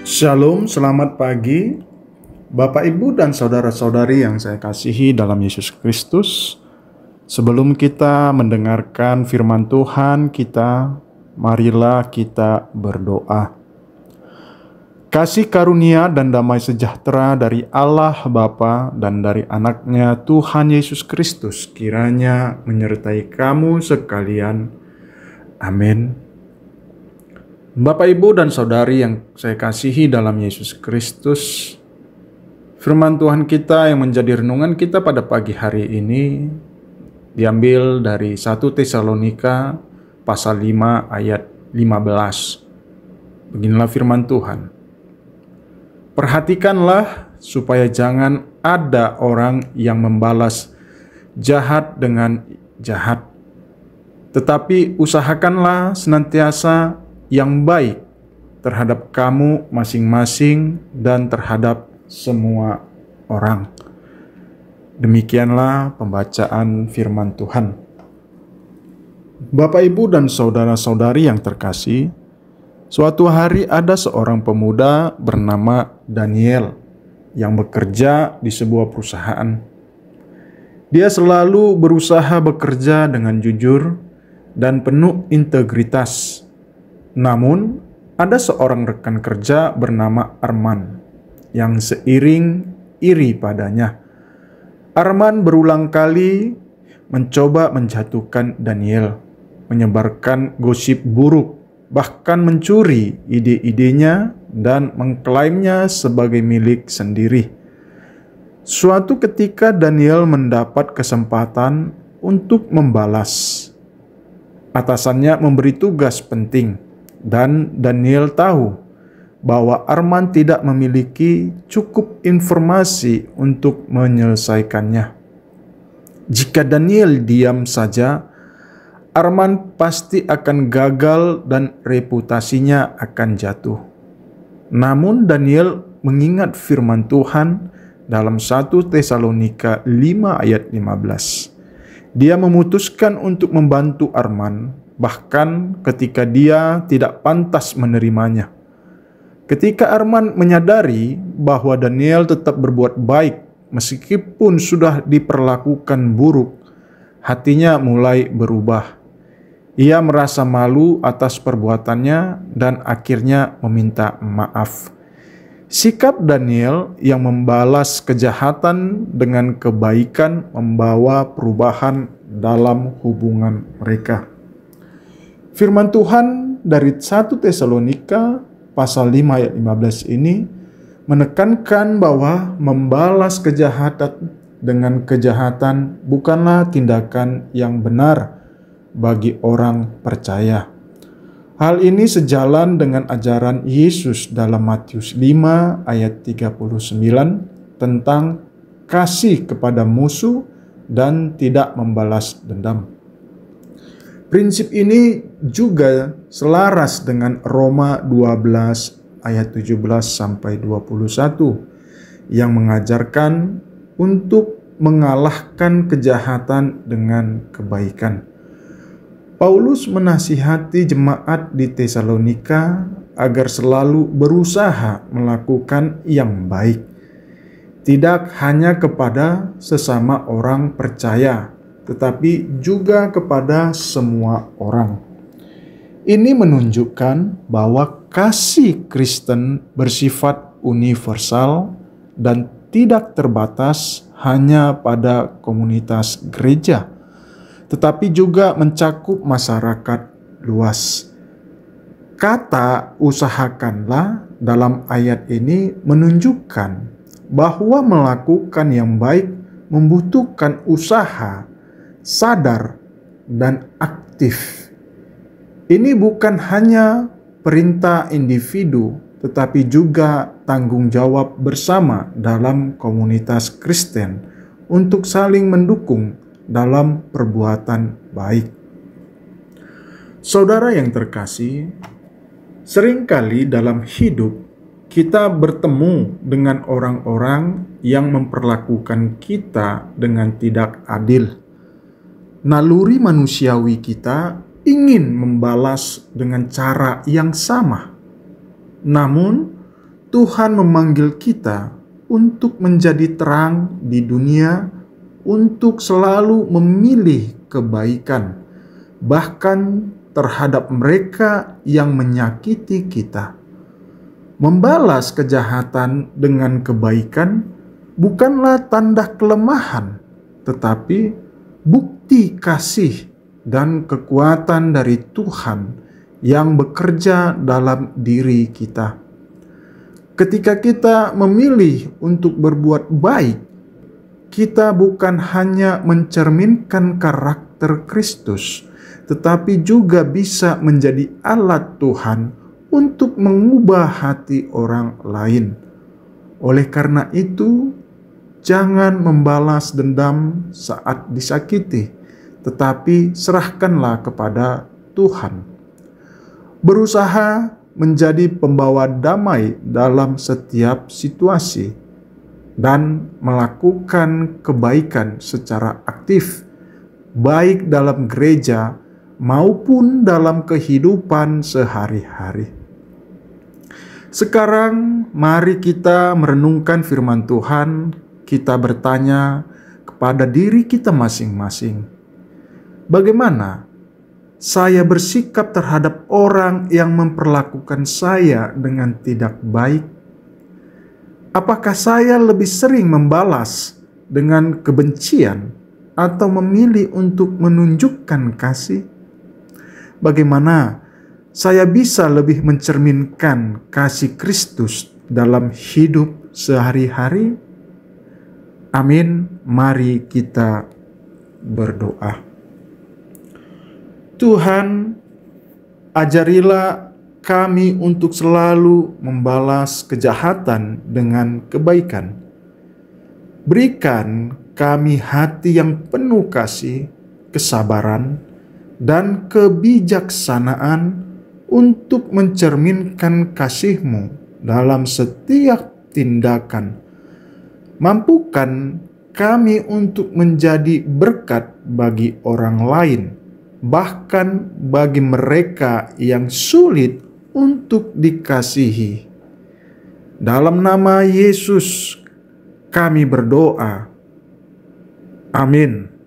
Shalom, selamat pagi Bapak Ibu dan saudara-saudari yang saya kasihi dalam Yesus Kristus. Sebelum kita mendengarkan firman Tuhan kita, marilah kita berdoa. Kasih karunia dan damai sejahtera dari Allah Bapa dan dari anaknya Tuhan Yesus Kristus kiranya menyertai kamu sekalian. Amin. Bapak, Ibu, dan Saudari yang saya kasihi dalam Yesus Kristus, firman Tuhan kita yang menjadi renungan kita pada pagi hari ini diambil dari 1 Tesalonika pasal 5 ayat 15. Beginilah firman Tuhan. Perhatikanlah supaya jangan ada orang yang membalas jahat dengan jahat, tetapi usahakanlah senantiasa yang baik terhadap kamu masing-masing dan terhadap semua orang. Demikianlah pembacaan firman Tuhan. Bapak, Ibu, dan saudara-saudari yang terkasih, suatu hari ada seorang pemuda bernama Daniel yang bekerja di sebuah perusahaan. Dia selalu berusaha bekerja dengan jujur dan penuh integritas. Namun, ada seorang rekan kerja bernama Arman yang seiring iri padanya. Arman berulang kali mencoba menjatuhkan Daniel, menyebarkan gosip buruk, bahkan mencuri ide-idenya dan mengklaimnya sebagai milik sendiri. Suatu ketika Daniel mendapat kesempatan untuk membalas. Atasannya memberi tugas penting. Dan Daniel tahu bahwa Arman tidak memiliki cukup informasi untuk menyelesaikannya. Jika Daniel diam saja, Arman pasti akan gagal dan reputasinya akan jatuh. Namun Daniel mengingat firman Tuhan dalam 1 Tesalonika 5 ayat 15. Dia memutuskan untuk membantu Arman, bahkan ketika dia tidak pantas menerimanya. Ketika Arman menyadari bahwa Daniel tetap berbuat baik meskipun sudah diperlakukan buruk, hatinya mulai berubah. Ia merasa malu atas perbuatannya dan akhirnya meminta maaf. Sikap Daniel yang membalas kejahatan dengan kebaikan membawa perubahan dalam hubungan mereka. Firman Tuhan dari 1 Tesalonika pasal 5 ayat 15 ini menekankan bahwa membalas kejahatan dengan kejahatan bukanlah tindakan yang benar bagi orang percaya. Hal ini sejalan dengan ajaran Yesus dalam Matius 5 ayat 39 tentang kasih kepada musuh dan tidak membalas dendam. Prinsip ini juga selaras dengan Roma 12 ayat 17 sampai 21 yang mengajarkan untuk mengalahkan kejahatan dengan kebaikan. Paulus menasihati jemaat di Tesalonika agar selalu berusaha melakukan yang baik, tidak hanya kepada sesama orang percaya, tetapi juga kepada semua orang. Ini menunjukkan bahwa kasih Kristen bersifat universal dan tidak terbatas hanya pada komunitas gereja, tetapi juga mencakup masyarakat luas. Kata usahakanlah dalam ayat ini menunjukkan bahwa melakukan yang baik membutuhkan usaha, sadar, dan aktif. Ini bukan hanya perintah individu, tetapi juga tanggung jawab bersama dalam komunitas Kristen untuk saling mendukung dalam perbuatan baik. Saudara yang terkasih, seringkali dalam hidup kita bertemu dengan orang-orang yang memperlakukan kita dengan tidak adil. Naluri manusiawi kita ingin membalas dengan cara yang sama. Namun, Tuhan memanggil kita untuk menjadi terang di dunia, untuk selalu memilih kebaikan, bahkan terhadap mereka yang menyakiti kita. Membalas kejahatan dengan kebaikan bukanlah tanda kelemahan, tetapi bukti kasih dan kekuatan dari Tuhan yang bekerja dalam diri kita. Ketika kita memilih untuk berbuat baik, kita bukan hanya mencerminkan karakter Kristus, tetapi juga bisa menjadi alat Tuhan untuk mengubah hati orang lain. Oleh karena itu, jangan membalas dendam saat disakiti, tetapi serahkanlah kepada Tuhan. Berusaha menjadi pembawa damai dalam setiap situasi dan melakukan kebaikan secara aktif, baik dalam gereja maupun dalam kehidupan sehari-hari. Sekarang mari kita merenungkan firman Tuhan. Kita bertanya kepada diri kita masing-masing, bagaimana saya bersikap terhadap orang yang memperlakukan saya dengan tidak baik? Apakah saya lebih sering membalas dengan kebencian atau memilih untuk menunjukkan kasih? Bagaimana saya bisa lebih mencerminkan kasih Kristus dalam hidup sehari-hari? Amin. Mari kita berdoa. Tuhan, ajarilah kami untuk selalu membalas kejahatan dengan kebaikan. Berikan kami hati yang penuh kasih, kesabaran, dan kebijaksanaan untuk mencerminkan kasih-Mu dalam setiap tindakan. Mampukan kami untuk menjadi berkat bagi orang lain, bahkan bagi mereka yang sulit untuk dikasihi. Dalam nama Yesus kami berdoa. Amin.